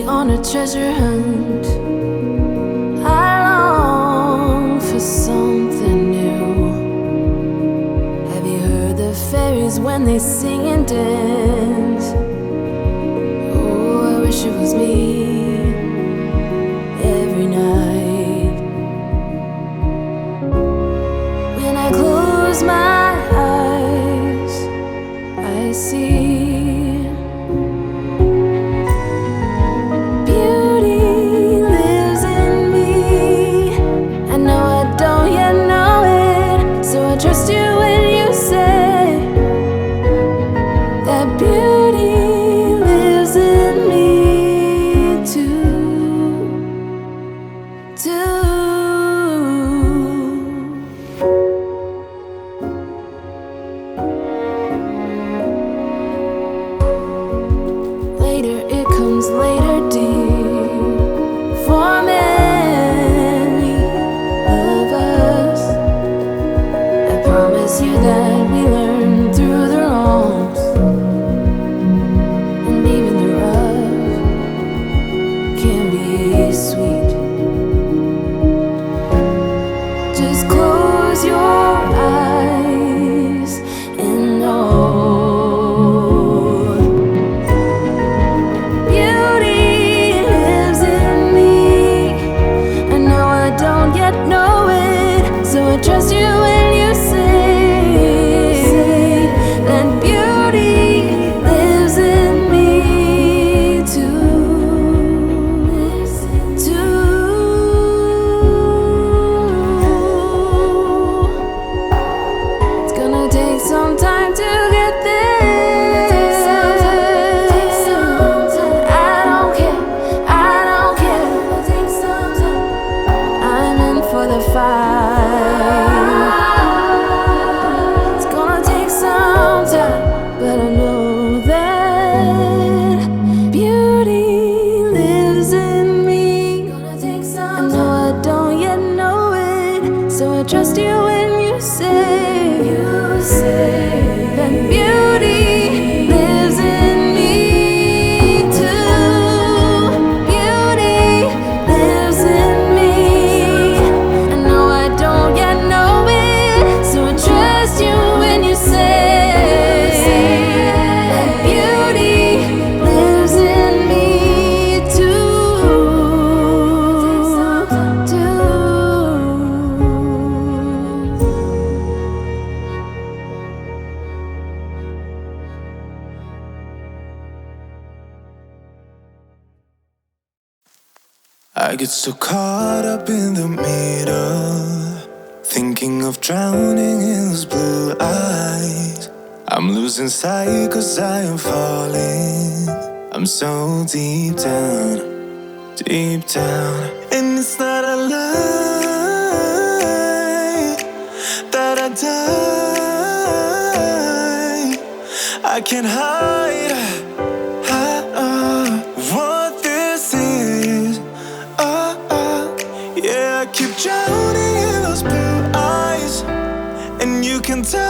on a treasure hunt. I long for something new. Have you heard the fairies when they sing and dance? Oh, I wish it was me every night. When I close my eyes, I see trust you when you say that beauty lives in me too. night. It's gonna take some time, but I know that beauty lives in me. I know I don't yet know it, so I trust you when you say that beauty lives in me too. Beauty lives in me. I know I don't yet know it, so I trust you when you say that beauty lives in me too. I get so caught up in the middle, thinking of drowning in those blue eyes. I'm losing sight 'cause I am falling. I'm so deep down, deep down. And it's not a lie that I die. I can't hide what this is. Yeah, I keep drowning in those blue eyes, and you can tell